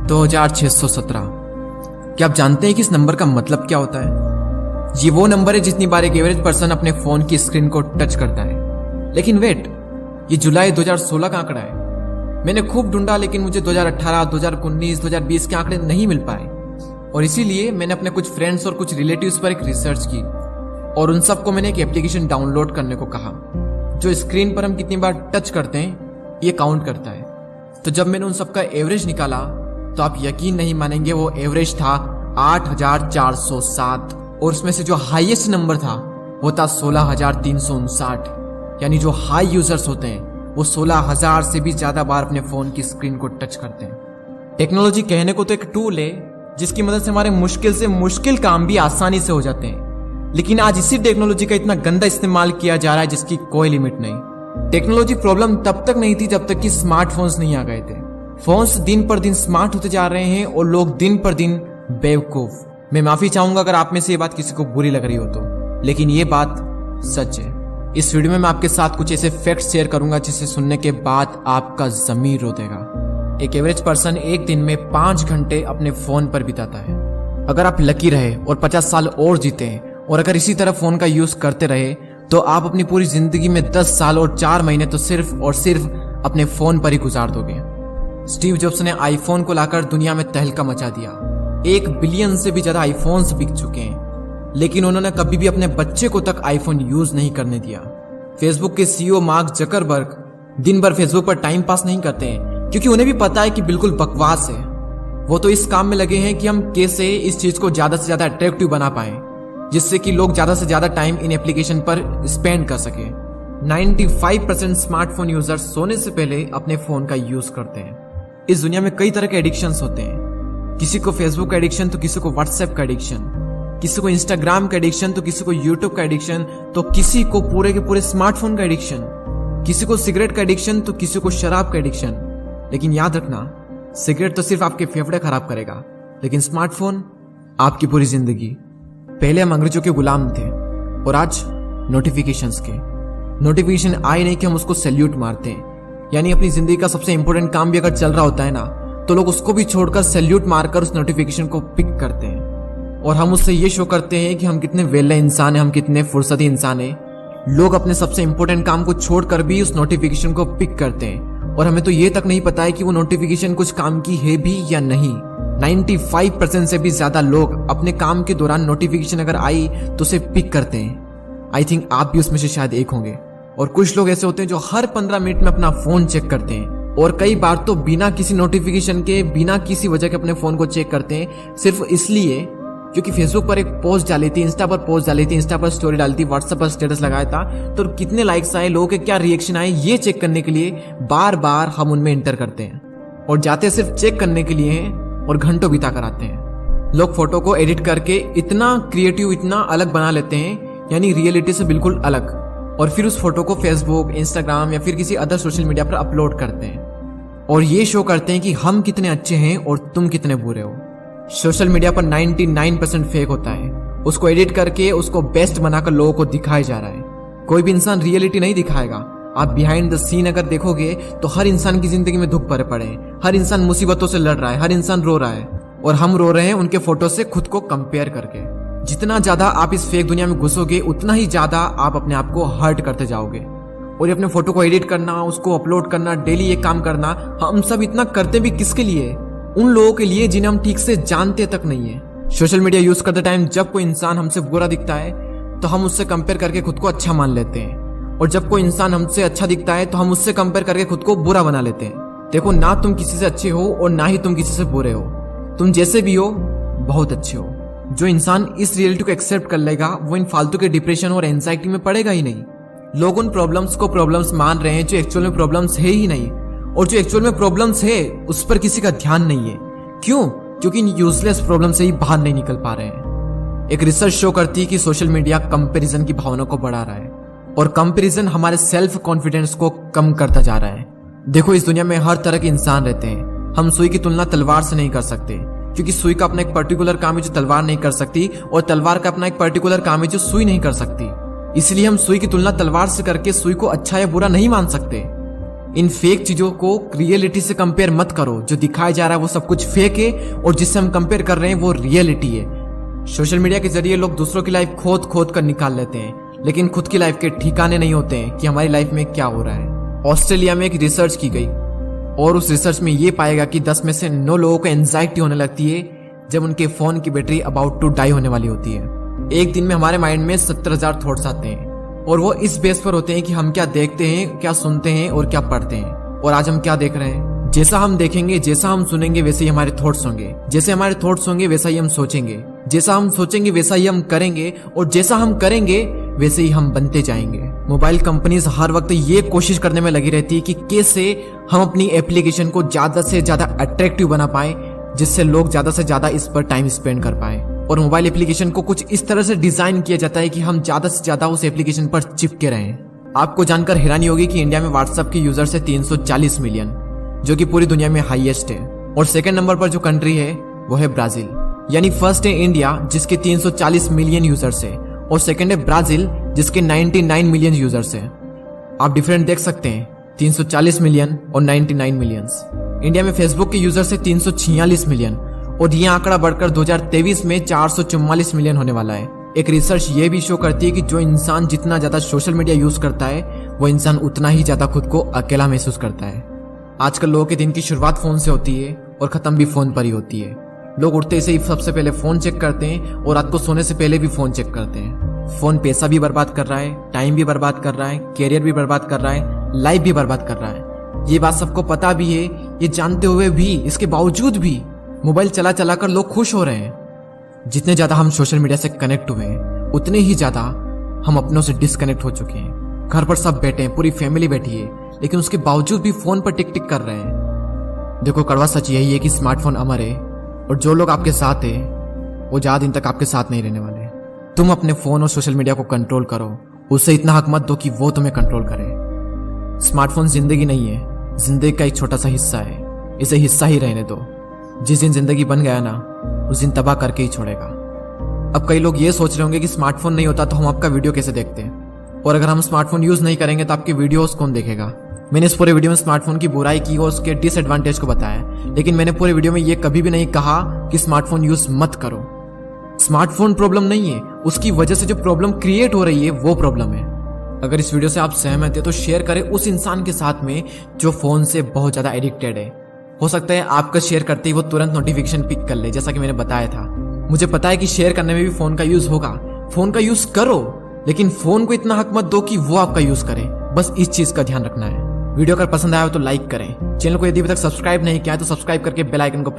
2617। क्या आप जानते हैं कि इस नंबर का मतलब क्या होता है? ये वो नंबर है जितनी बार एक एवरेज पर्सन अपने फोन की स्क्रीन को टच करता है। लेकिन वेट, ये जुलाई 2016 का आंकड़ा है। मैंने खूब ढूंढा लेकिन मुझे 2018, 2019, 2020 के आंकड़े नहीं मिल पाए और इसीलिए मैंने अपने कुछ फ्रेंड्स और कुछ रिलेटिव्स पर एक रिसर्च की और उन सबको मैंने एक एप्लीकेशन डाउनलोड करने को कहा जो स्क्रीन पर हम कितनी बार टच करते हैं ये काउंट करता है। तो जब मैंने उन सबका एवरेज निकाला तो आप यकीन नहीं मानेंगे, वो एवरेज था 8407 और उसमें से जो हाईएस्ट नंबर था वो था 16359। यानी जो हाई यूजर्स होते हैं वो 16000 से भी ज्यादा बार अपने फोन की स्क्रीन को टच करते हैं। टेक्नोलॉजी कहने को तो एक टूल है जिसकी मदद से हमारे मुश्किल से मुश्किल काम भी आसानी से हो जाते हैं, लेकिन आज इसी टेक्नोलॉजी का इतना गंदा इस्तेमाल किया जा रहा है जिसकी कोई लिमिट नहीं। टेक्नोलॉजी प्रॉब्लम तब तक नहीं थी जब तक कि स्मार्टफोन्स नहीं आ गए थे। फोन्स दिन पर दिन स्मार्ट होते जा रहे हैं और लोग दिन पर दिन बेवकूफ। मैं माफी चाहूंगा अगर आप में से ये बात किसी को बुरी लग रही हो तो, लेकिन ये बात सच है। इस वीडियो में मैं आपके साथ कुछ ऐसे फैक्ट्स शेयर करूंगा जिसे सुनने के बाद आपका ज़मीर रो देगा। एक एवरेज पर्सन एक दिन में 5 घंटे अपने फोन पर बिताता है। अगर आप लकी रहे और 50 साल और जीते हैं और अगर इसी तरह फोन का यूज करते रहे तो आप अपनी पूरी जिंदगी में 10 साल और 4 महीने तो सिर्फ और सिर्फ अपने फोन पर ही गुजार दोगे। स्टीव जॉब्स ने आईफोन को लाकर दुनिया में तहलका मचा दिया। 1 बिलियन से भी ज्यादा आईफोन्स बिक चुके हैं, लेकिन उन्होंने कभी भी अपने बच्चे को तक आईफोन यूज नहीं करने दिया। फेसबुक के सीईओ मार्क जकरबर्ग दिन भर फेसबुक पर टाइम पास नहीं करते हैं क्योंकि उन्हें भी पता है कि बिल्कुल बकवास है। वो तो इस काम में लगे हैं कि हम कैसे इस चीज को ज्यादा से ज्यादा अट्रैक्टिव बना पाए जिससे कि लोग ज्यादा से ज्यादा टाइम इन एप्लीकेशन पर स्पेंड कर सके। 95% स्मार्टफोन यूजर सोने से पहले अपने फोन का यूज करते हैं। इस दुनिया में कई तरह के एडिक्शंस होते हैं। किसी को फेसबुक का एडिक्शन तो किसी को व्हाट्सएप का एडिक्शन, किसी को इंस्टाग्राम का एडिक्शन तो किसी को यूट्यूब का एडिक्शन, तो किसी को पूरे के पूरे स्मार्टफोन का एडिक्शन, किसी को सिगरेट का एडिक्शन तो किसी को शराब का एडिक्शन। लेकिन याद रखना, सिगरेट तो सिर्फ आपके फेफड़े खराब करेगा, लेकिन स्मार्टफोन आपकी पूरी जिंदगी। पहले हम अंग्रेजों के गुलाम थे और आज नोटिफिकेशंस के। नोटिफिकेशन आए नहीं कि हम उसको सैल्यूट मारते हैं। यानी अपनी जिंदगी का सबसे इंपॉर्टेंट काम भी अगर चल रहा होता है ना तो लोग उसको भी छोड़कर सैल्यूट मारकर उस नोटिफिकेशन को पिक करते हैं और हम उससे ये शो करते हैं कि हम कितने वेले इंसान हैं, हम कितने फुर्सती इंसान हैं। लोग अपने सबसे इंपॉर्टेंट काम को छोड़कर भी उस नोटिफिकेशन को पिक करते हैं और हमें तो ये तक नहीं पता है कि वो नोटिफिकेशन कुछ काम की है भी या नहीं। 95% से भी ज्यादा लोग अपने काम के दौरान नोटिफिकेशन अगर आई तो उसे पिक करते हैं। आई थिंक आप भी उसमें से शायद एक होंगे। और कुछ लोग ऐसे होते हैं जो हर 15 मिनट में अपना फोन चेक करते हैं और कई बार तो बिना किसी नोटिफिकेशन के, बिना किसी वजह के अपने फोन को चेक करते हैं, सिर्फ इसलिए क्योंकि फेसबुक पर एक पोस्ट डाली थी, इंस्टा पर पोस्ट डाली थी, इंस्टा पर स्टोरी डाली थी, व्हाट्सएप पर स्टेटस लगाया था तो कितने लाइक्स आए, लोगों के क्या रिएक्शन आए, ये चेक करने के लिए बार बार हम उनमें एंटर करते हैं और जाते सिर्फ चेक करने के लिए हैं और घंटों बिता कर आते हैं। लोग फोटो को एडिट करके इतना क्रिएटिव, इतना अलग बना लेते हैं, यानी रियलिटी से बिल्कुल अलग, और फिर उस फोटो को फेसबुक, इंस्टाग्राम या फिर किसी अदर सोशल मीडिया पर अपलोड करते हैं और ये शो करते हैं कि हम कितने अच्छे हैं और तुम कितने बुरे हो। सोशल मीडिया पर 99% फेक होता है। उसको एडिट करके उसको बेस्ट बनाकर लोगों को दिखाया जा रहा है। कोई भी इंसान रियलिटी नहीं दिखाएगा। आप बिहाइंड द सीन अगर देखोगे तो हर इंसान की जिंदगी में दुख भरे पड़े हैं, हर इंसान मुसीबतों से लड़ रहा है, हर इंसान रो रहा है और हम रो रहे हैं उनके फोटो से खुद को कंपेयर करके। जितना ज्यादा आप इस फेक दुनिया में घुसोगे उतना ही ज्यादा आप अपने आप को हर्ट करते जाओगे। और ये अपने फोटो को एडिट करना, उसको अपलोड करना, डेली ये काम करना, हम सब इतना करते भी किसके लिए? उन लोगों के लिए जिन्हें हम ठीक से जानते तक नहीं है। सोशल मीडिया यूज करते टाइम जब कोई इंसान हमसे बुरा दिखता है तो हम उससे कंपेयर करके खुद को अच्छा मान लेते हैं और जब कोई इंसान हमसे अच्छा दिखता है तो हम उससे कंपेयर करके खुद को बुरा बना लेते हैं। देखो, ना तुम किसी से अच्छे हो और ना ही तुम किसी से बुरे हो। तुम जैसे भी हो बहुत अच्छे हो। जो इंसान इस रियलिटी को एक्सेप्ट कर लेगा वो इन फालतू के डिप्रेशन और एंजाइटी में पड़ेगा ही नहीं। लोग उन प्रॉब्लम्स को प्रॉब्लम्स मान रहे हैं जो एक्चुअल में प्रॉब्लम्स है ही नहीं, और जो एक्चुअल में प्रॉब्लम्स है उस पर किसी का ध्यान नहीं है। क्यों? क्योंकि इन यूजलेस प्रॉब्लम से ही बाहर नहीं निकल पा रहे हैं। एक रिसर्च शो करती है कि सोशल मीडिया कंपैरिजन की भावना को बढ़ा रहा है और कंपैरिजन हमारे सेल्फ कॉन्फिडेंस को कम करता जा रहा है। देखो, इस दुनिया में हर तरह के इंसान रहते हैं। हम सुई की तुलना तलवार से नहीं कर सकते क्योंकि सुई का अपना एक पर्टिकुलर काम है जो तलवार नहीं कर सकती और तलवार का अपना एक पर्टिकुलर काम है जो सुई नहीं कर सकती। इसलिए हम सुई की तुलना तलवार से करके सुई को अच्छा या बुरा नहीं मान सकते। इन फेक चीजों को रियलिटी से कंपेयर मत करो। जो दिखाया जा रहा है वो सब कुछ फेक है और जिससे हम कंपेयर कर रहे हैं वो रियलिटी है। सोशल मीडिया के जरिए लोग दूसरों की लाइफ खोद खोद कर निकाल लेते हैं, लेकिन खुद की लाइफ के ठिकाने नहीं होते हैं कि हमारी लाइफ में क्या हो रहा है। ऑस्ट्रेलिया में एक रिसर्च की गई और उस रिसर्च में ये पाएगा कि 10 में से 9 लोगों को एंजाइटी होने लगती है जब उनके फोन की बैटरी अबाउट टू डाई होने वाली होती है। एक दिन में हमारे माइंड में 70,000 थॉट्स आते हैं और वो इस बेस पर होते हैं कि हम क्या देखते हैं, क्या सुनते हैं और क्या पढ़ते हैं। और आज हम क्या देख रहे हैं? जैसा हम देखेंगे, जैसा हम सुनेंगे, वैसे ही हमारे थॉट्स होंगे। जैसे हमारे थॉट्स होंगे वैसा ही हम सोचेंगे, जैसा हम सोचेंगे वैसा ही हम करेंगे और जैसा हम करेंगे वैसे ही हम बनते जाएंगे। मोबाइल कंपनीज हर वक्त ये कोशिश करने में लगी रहती है कि कैसे हम अपनी एप्लीकेशन को ज्यादा से ज्यादा अट्रैक्टिव बना पाए, जिससे लोग ज्यादा से ज्यादा इस पर टाइम स्पेंड कर पाए। और मोबाइल एप्लीकेशन को कुछ इस तरह से डिजाइन किया जाता है कि हम ज्यादा से ज्यादा उस एप्लीकेशन पर चिपके रहें। आपको जानकर हैरानी होगी कि इंडिया में व्हाट्सएप के यूजर्स है 340 मिलियन, जो कि पूरी दुनिया में हाईएस्ट है। और सेकंड नंबर पर जो कंट्री है वो है ब्राजील। यानी फर्स्ट है इंडिया जिसके 340 मिलियन यूजर्स है और सेकंड है ब्राजील जिसके 99 मिलियन यूजर्स है। आप डिफरेंट देख सकते हैं, 340 मिलियन और 99 मिलियंस। इंडिया में फेसबुक के यूजर्स है 346 मिलियन और यह आंकड़ा बढ़कर 2023 में 444 मिलियन होने वाला है। एक रिसर्च ये भी शो करती है कि जो इंसान जितना ज्यादा सोशल मीडिया यूज करता है वो इंसान उतना ही ज्यादा खुद को अकेला महसूस करता है। आजकल लोगों के दिन की शुरुआत फोन से होती है और खत्म भी फोन पर ही होती है। लोग उठते से ही सबसे पहले फोन चेक करते हैं और रात को सोने से पहले भी फोन चेक करते हैं। फोन पैसा भी बर्बाद कर रहा है, टाइम भी बर्बाद कर रहा है, कैरियर भी बर्बाद कर रहा है, लाइफ भी बर्बाद कर रहा है। ये बात सबको पता भी है। ये जानते हुए भी, इसके बावजूद भी मोबाइल चला चला कर लोग खुश हो रहे हैं। जितने ज्यादा हम सोशल मीडिया से कनेक्ट हुए हैं उतने ही ज्यादा हम अपनों से डिस्कनेक्ट हो चुके हैं। घर पर सब बैठे हैं, पूरी फैमिली बैठी है, लेकिन उसके बावजूद भी फोन पर टिक टिक कर रहे हैं। देखो, कड़वा सच यही है कि स्मार्टफोन अमर है और जो लोग आपके साथ है वो ज्यादा दिन तक आपके साथ नहीं रहने वाले। तुम अपने फोन और सोशल मीडिया को कंट्रोल करो, उससे इतना हक मत दो कि वो तुम्हें कंट्रोल करे। स्मार्टफोन जिंदगी नहीं है, जिंदगी का एक छोटा सा हिस्सा है, इसे हिस्सा ही रहने दो। जिस दिन जिंदगी बन गया ना, उस दिन तबाह करके ही छोड़ेगा। अब कई लोग ये सोच रहे होंगे कि स्मार्टफोन नहीं होता तो हम आपका वीडियो कैसे देखते हैं, और अगर हम स्मार्टफोन यूज नहीं करेंगे तो आपके वीडियोस कौन देखेगा। मैंने इस पूरे वीडियो में स्मार्टफोन की बुराई की और उसके डिसएडवांटेज को बताया, लेकिन मैंने पूरे वीडियो में ये कभी भी नहीं कहा कि स्मार्टफोन यूज मत करो। स्मार्टफोन प्रॉब्लम नहीं है, उसकी वजह से जो प्रॉब्लम क्रिएट हो रही है वो प्रॉब्लम है। अगर इस वीडियो से आप सहमत है तो शेयर करें उस इंसान के साथ में जो फोन से बहुत ज्यादा एडिक्टेड है। हो सकता है आपका शेयर करते ही वो तुरंत नोटिफिकेशन पिक कर ले, जैसा कि मैंने बताया था। मुझे पता है कि शेयर करने में भी फोन का यूज होगा, फोन का यूज करो, लेकिन फोन को इतना हक मत दो कि वो आपका यूज करे। बस इस चीज का ध्यान रखना है। वीडियो अगर पसंद आया हो तो लाइक करें। चैनल को यदि अभी तक सब्सक्राइब नहीं किया है तो सब्सक्राइब करके बेल आइकन को प्रेस